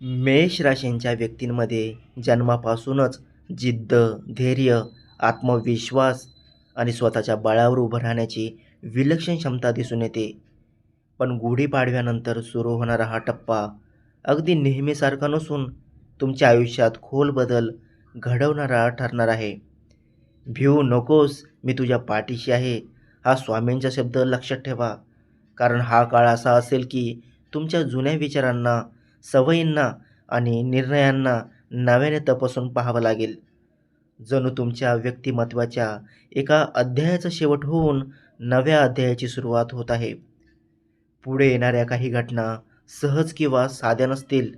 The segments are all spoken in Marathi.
मेष राशींच्या व्यक्तींमध्ये जन्मापासूनच जिद्द, धैर्य, आत्मविश्वास आणि स्वतःच्या बळावर उभं राहण्याची विलक्षण क्षमता दिसून येते. पण गुढीपाडव्यानंतर सुरू होणारा हा टप्पा अगदी नेहमीसारखा नसून तुमच्या आयुष्यात खोल बदल घडवणारा ठरणार आहे. भिवू नकोस, मी तुझ्या पाठीशी आहे, हा स्वामींचा शब्द लक्षात ठेवा. कारण हा काळ असा असेल की तुमच्या जुन्या विचारांना, सवयींना आणि निर्णयांना नव्याने तपासून पाहावं लागेल. जणू तुमच्या व्यक्तिमत्त्वाच्या एका अध्यायाचा शेवट होऊन नव्या अध्यायाची सुरुवात होत आहे. पुढे येणाऱ्या काही घटना सहज किंवा साध्या नसतील.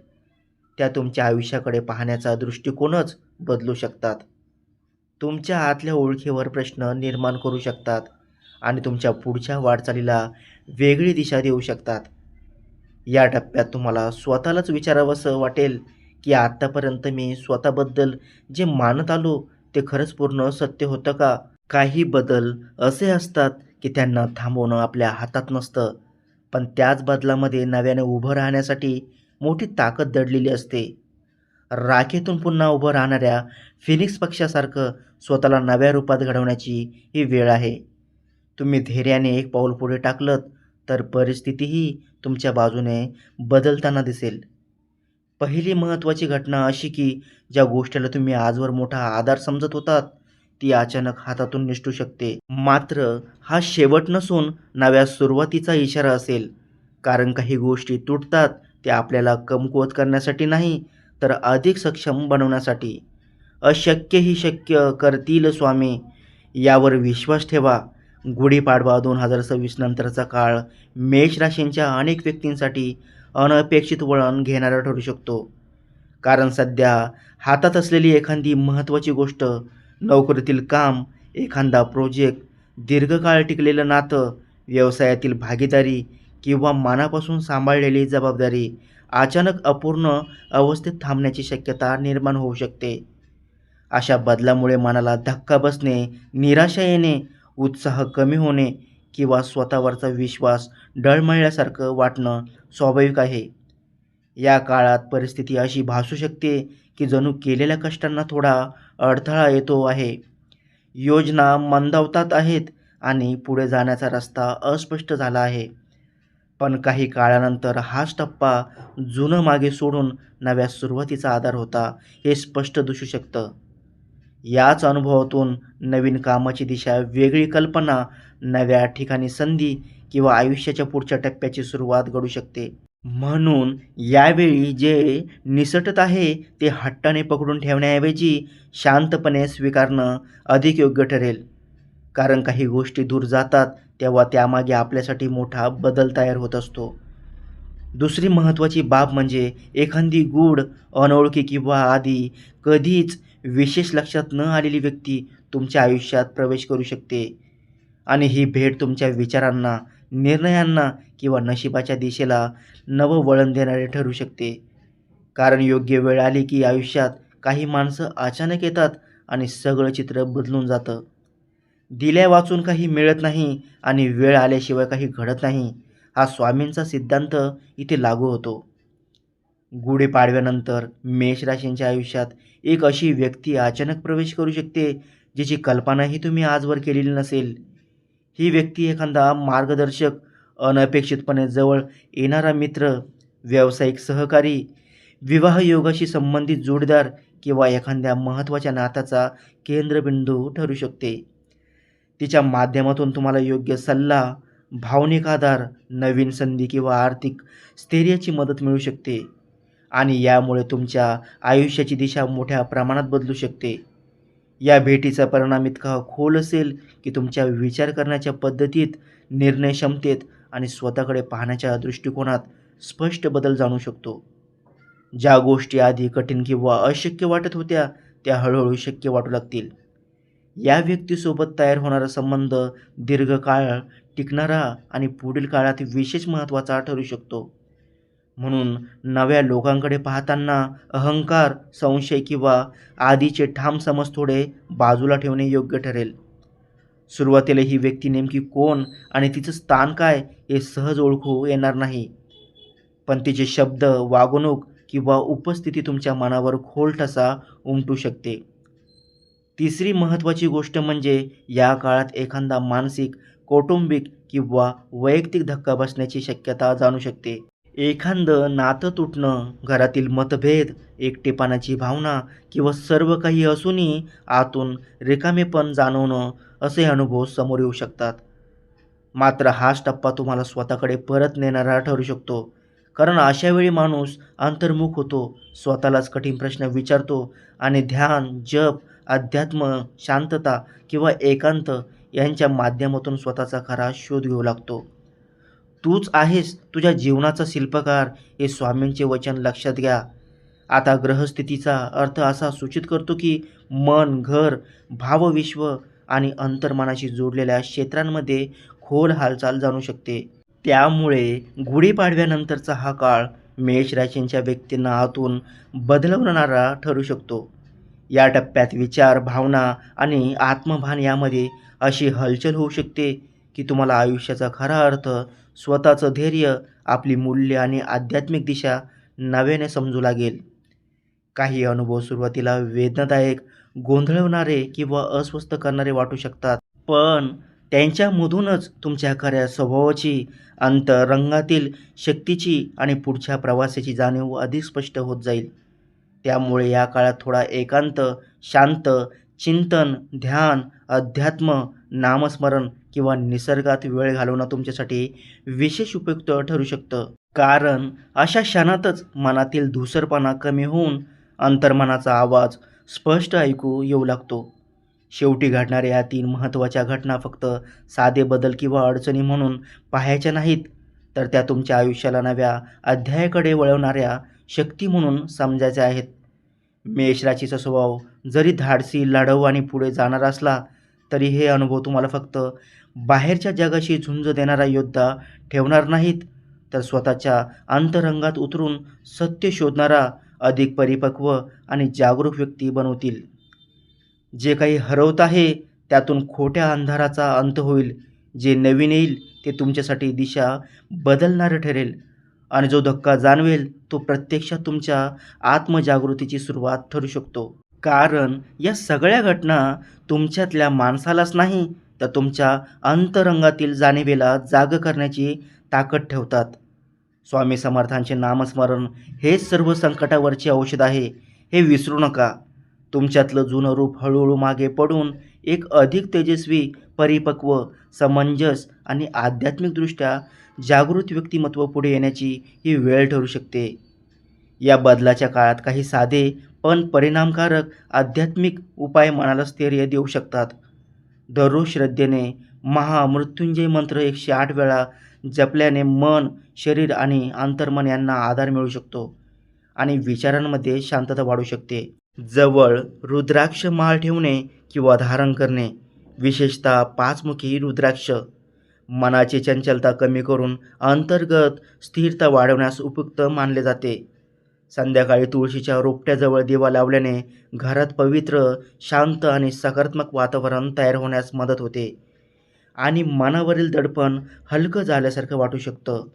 त्या तुमच्या आयुष्याकडे पाहण्याचा दृष्टिकोनच बदलू शकतात. तुमच्या आतल्या ओळखीवर प्रश्न निर्माण करू शकतात आणि तुमच्या पुढच्या वाटचालीला वेगळी दिशा देऊ शकतात. या टप्प्यात तुम्हाला स्वतःलाच विचारावंसं वाटेल, की आत्तापर्यंत मी स्वतःबद्दल जे मानत आलो, ते खरंच पूर्ण सत्य होतं का? काही बदल असे असतात, की त्यांना थांबवणं आपल्या हातात नसतं, पण त्याच बदलामध्ये नव्याने उभं राहण्यासाठी मोठी ताकद दडलेली असते. राखेतून पुन्हा उभं राहणाऱ्या फिनिक्स पक्ष्यासारखं स्वतःला नव्या रूपात घडवण्याची ही वेळ आहे. तुम्ही धैर्याने एक पाऊल पुढे टाकलत, तर परिस्थितीही तुमच्या बाजूने बदलताना दिसेल. पहिली महत्त्वाची घटना अशी की ज्या गोष्टीला तुम्ही आजवर मोठा आधार समजत होतात, ती अचानक हातातून निसटू शकते. मात्र हा शेवट नसून नव्या सुरुवातीचा इशारा असेल. कारण काही गोष्टी तुटतात त्या आपल्याला कमकुवत करण्यासाठी नाही, तर अधिक सक्षम बनवण्यासाठी. अशक्य ही शक्य करतील स्वामी, यावर विश्वास ठेवा. गुढीपाडवा 2026 नंतरचा काळ मेष राशींच्या अनेक व्यक्तींसाठी अनपेक्षित वळण घेणारा ठरू शकतो. कारण सध्या हातात असलेली एखादी महत्त्वाची गोष्ट, नोकरीतील काम, एखादा प्रोजेक्ट, दीर्घकाळ टिकलेलं नातं, व्यवसायातील भागीदारी किंवा मनापासून सांभाळलेली जबाबदारी अचानक अपूर्ण अवस्थेत थांबण्याची शक्यता निर्माण होऊ शकते. अशा बदलामुळे मनाला धक्का बसणे, निराशा येणे, उत्साह कमी होणे किंवा स्वतःवरचा विश्वास डळमळल्यासारखं वाटणं स्वाभाविक आहे. या काळात परिस्थिती अशी भासू शकते की जणू केलेल्या कष्टांना थोडा अडथळा येतो आहे. योजना मंदावतात आहेत आणि पुढे जाण्याचा रस्ता अस्पष्ट झाला आहे. पण काही काळानंतर हाच टप्पा जुनं मागे सोडून नव्या सुरुवातीचा आधार होता हे स्पष्ट दिसू शकतं. याच अनुभवातून नवीन कामाची दिशा, वेगळी कल्पना, नव्या ठिकाणी संधी किंवा आयुष्याच्या पुढच्या टप्प्याची सुरुवात घडू शकते. म्हणून यावेळी जे निसटत आहे ते हट्टाने पकडून ठेवण्याऐवजी शांतपणे स्वीकारणं अधिक योग्य ठरेल. कारण काही गोष्टी दूर जातात तेव्हा त्यामागे आपल्यासाठी मोठा बदल तयार होत असतो. दुसरी महत्त्वाची बाब म्हणजे एखादी गूढ, अनोळखी किंवा आधी कधीच विशेष लक्षात न आलेली व्यक्ती तुमच्या आयुष्यात प्रवेश करू शकते आणि ही भेट तुमच्या विचारांना, निर्णयांना किंवा नशिबाच्या दिशेला नवं वळण देणारे ठरू शकते. कारण योग्य वेळ आली की आयुष्यात काही माणसं अचानक येतात आणि सगळं चित्र बदलून जातं. दिल्या वाचून काही मिळत नाही आणि वेळ आल्याशिवाय काही घडत नाही, हा स्वामींचा सिद्धांत इथे लागू होतो. गुढीपाडव्यानंतर मेष राशींच्या आयुष्यात एक अशी व्यक्ती अचानक प्रवेश करू शकते, जिची कल्पनाही तुम्ही आजवर केलेली नसेल. ही व्यक्ती एखादा मार्गदर्शक, अनपेक्षितपणे जवळ येणारा मित्र, व्यावसायिक सहकारी, विवाह योगाशी संबंधित जोडीदार किंवा एखाद्या महत्त्वाच्या नात्याचा केंद्रबिंदू ठरू शकते. तिच्या माध्यमातून तुम्हाला योग्य सल्ला, भावनिक आधार, नवीन संधी किंवा आर्थिक स्थैर्याची मदत मिळू शकते आणि यामुळे तुमच्या आयुष्याची दिशा मोठ्या प्रमाणात बदलू शकते. या भेटीचा परिणाम इतका खोल असेल की तुमच्या विचार करण्याच्या पद्धतीत, निर्णय क्षमतेत आणि स्वतःकडे पाहण्याच्या दृष्टिकोनात स्पष्ट बदल जाणू शकतो. ज्या गोष्टी आधी कठीण किंवा अशक्य वाटत होत्या, त्या हळूहळू शक्य वाटू लागतील. या व्यक्तीसोबत तयार होणारा संबंध दीर्घकाळ टिकणारा आणि पुढील काळात विशेष महत्त्वाचा ठरू शकतो. म्हणून नव्या लोकांकडे पाहताना अहंकार, संशय किंवा आधीचे ठाम समज थोडे बाजूला ठेवणे योग्य ठरेल. सुरुवातीला ही व्यक्ती नेमकी कोण आणि तिचं स्थान काय हे सहज ओळखू येणार नाही. पण तिचे शब्द, वागणूक किंवा उपस्थिती तुमच्या मनावर खोल ठसा उमटू शकते. तिसरी महत्त्वाची गोष्ट म्हणजे या काळात एखादा मानसिक, कौटुंबिक किंवा वैयक्तिक धक्का बसण्याची शक्यता जाणू शकते. एखादं नातं तुटणं, घरातील मतभेद, एकटेपणाची भावना किंवा सर्व काही असूनही आतून रिकामेपण जाणवणं असे अनुभव समोर येऊ शकतात. मात्र हाच टप्पा तुम्हाला स्वतःकडे परत नेणारा ठरू शकतो. कारण अशा वेळी माणूस अंतर्मुख होतो, स्वतःलाच कठीण प्रश्न विचारतो आणि ध्यान, जप, अध्यात्म, शांतता किंवा एकांत यांच्या माध्यमातून स्वतःचा खरा शोध घेऊ लागतो. तूच आहेस तुझ्या जीवनाचा शिल्पकार हे स्वामींचे वचन लक्षात घ्या. आता ग्रहस्थितीचा अर्थ असा सूचित करतो की मन, घर, भावविश्व आणि अंतर्मनाशी जोडलेल्या क्षेत्रांमध्ये खोल हालचाल जाणू शकते. त्यामुळे गुढीपाडव्यानंतरचा हा काळ मेष राशींच्या व्यक्तींना आतून बदलवणारा ठरू शकतो. या टप्प्यात विचार, भावना आणि आत्मभान यामध्ये अशी हलचल होऊ शकते की तुम्हाला आयुष्याचा खरा अर्थ, स्वतःचं धैर्य, आपली मूल्य आणि आध्यात्मिक दिशा नव्याने समजू लागेल. काही अनुभव सुरुवातीला वेदनादायक, गोंधळवणारे किंवा अस्वस्थ करणारे वाटू शकतात. पण त्यांच्यामधूनच तुमच्या खऱ्या स्वभावाची, अंतरंगातील शक्तीची आणि पुढच्या प्रवासाची जाणीव अधिक स्पष्ट होत जाईल. त्यामुळे या काळात थोडा एकांत, शांत, चिंतन, ध्यान, अध्यात्म, नामस्मरण किंवा निसर्गात वेळ घालवणं तुमच्यासाठी विशेष उपयुक्त ठरू शकतं. कारण अशा क्षणातच मनातील धूसरपणा कमी होऊन अंतर्मनाचा आवाज स्पष्ट ऐकू येऊ लागतो. शेवटी घडणाऱ्या या 3 महत्त्वाच्या घटना फक्त साधे बदल किंवा अडचणी म्हणून पाहायच्या नाहीत, तर त्या तुमच्या आयुष्याला नव्या अध्यायाकडे वळवणाऱ्या शक्ती म्हणून समजायच्या आहेत. मेष राशीचा स्वभाव जरी धाडसी, लढाऊ आणि पुढे जाणारा असला, तरी हे अनुभव तुम्हाला फक्त बाहेरच्या जगाशी झुंज देणारा योद्धा ठेवणार नाहीत, तर स्वतःच्या अंतरंगात उतरून सत्य शोधणारा, अधिक परिपक्व आणि जागरूक व्यक्ती बनवतील. जे काही हरवत आहे त्यातून खोट्या अंधाराचा अंत होईल. जे नवीन येईल ते तुमच्यासाठी दिशा बदलणारं ठरेल आणि जो धक्का जाणवेल तो प्रत्यक्षात तुमच्या आत्मजागृतीची सुरुवात ठरू शकतो. कारण या सगळ्या घटना तुमच्यातल्या माणसालाच नाही, तर तुमच्या अंतरंगातील जाणिवेला जाग करण्याची ताकद ठेवतात. स्वामी समर्थांचे नामस्मरण हेच सर्व संकटावरचे औषध आहे, हे विसरू नका. तुमच्यातलं जुनं रूप हळूहळू मागे पडून एक अधिक तेजस्वी, परिपक्व, समंजस आणि आध्यात्मिकदृष्ट्या जागृत व्यक्तिमत्व पुढे येण्याची ही वेळ ठरू शकते. या बदलाच्या काळात काही साधे पण परिणामकारक आध्यात्मिक उपाय मनाला स्थैर्य देऊ शकतात. दररोज श्रद्धेने महामृत्युंजय मंत्र 108 वेळा जपल्याने मन, शरीर आणि अंतर्मन यांना आधार मिळू शकतो आणि विचारांमध्ये शांतता वाढू शकते. जवळ रुद्राक्ष माळ ठेवणे किंवा धारण करणे, विशेषतः 5मुखी रुद्राक्ष, मनाची चंचलता कमी करून अंतर्गत स्थिरता वाढवण्यास उपयुक्त मानले जाते. संध्याकाळी तुळशीच्या रोपट्याजवळ दिवा लावल्याने घरात पवित्र, शांत आणि सकारात्मक वातावरण तयार होण्यास मदत होते आणि मनावरील दडपण हलकं झाल्यासारखं वाटू शकतं.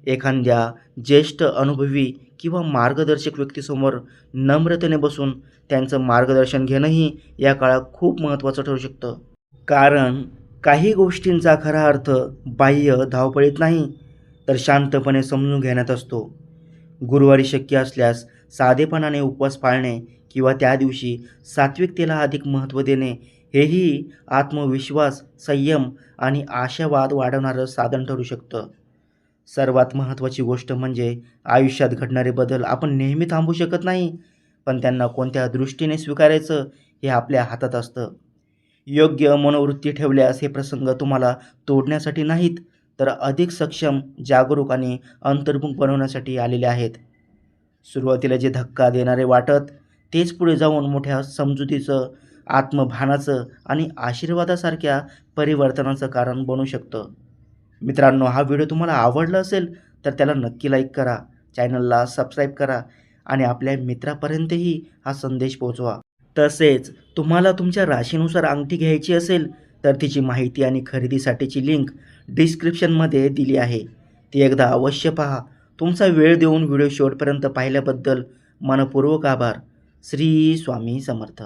एखाद्या ज्येष्ठ, अनुभवी किंवा मार्गदर्शक व्यक्तीसमोर नम्रतेने बसून त्यांचं मार्गदर्शन घेणंही या काळात खूप महत्त्वाचं ठरू शकतं. कारण काही गोष्टींचा खरा अर्थ बाह्य धावपळीत नाही, तर शांतपणे समजून घेण्यात असतो. गुरुवारी शक्य असल्यास साधेपणाने उपवास पाळणे किंवा त्या दिवशी सात्विकतेला अधिक महत्त्व देणे हेही आत्मविश्वास, संयम आणि आशावाद वाढवणारं साधन ठरू शकतं. सर्वात महत्त्वाची गोष्ट म्हणजे आयुष्यात घडणारे बदल आपण नेहमी थांबवू शकत नाही, पण त्यांना कोणत्या दृष्टीने स्वीकारायचं हे आपल्या हातात असतं. योग्य मनोवृत्ती ठेवल्यास हे प्रसंग तुम्हाला तोडण्यासाठी नाहीत, तर अधिक सक्षम, जागरूक आणि अंतर्मुख बनवण्यासाठी आलेले आहेत. सुरुवातीला जे धक्का देणारे वाटत, तेच पुढे जाऊन मोठ्या समजुतीचं, आत्मभानाचं आणि आशीर्वादासारख्या परिवर्तनाचं कारण बनू शकतं. मित्रांनो, हा व्हिडिओ तुम्हाला आवडला असेल तर त्याला नक्की लाईक करा, चॅनलला सबस्क्राईब करा आणि आपल्या मित्रापर्यंतही हा संदेश पोहोचवा. तसेच तुम्हाला तुमच्या राशीनुसार अंगठी घ्यायची असेल तर तिची माहिती आणि खरेदीसाठीची लिंक डिस्क्रिप्शनमध्ये दिली आहे. ती एकदा अवश्य पहा. तुमचा वेळ देऊन व्हिडिओ शेवटपर्यंत पाहिल्याबद्दल मनःपूर्वक आभार. श्री स्वामी समर्थ.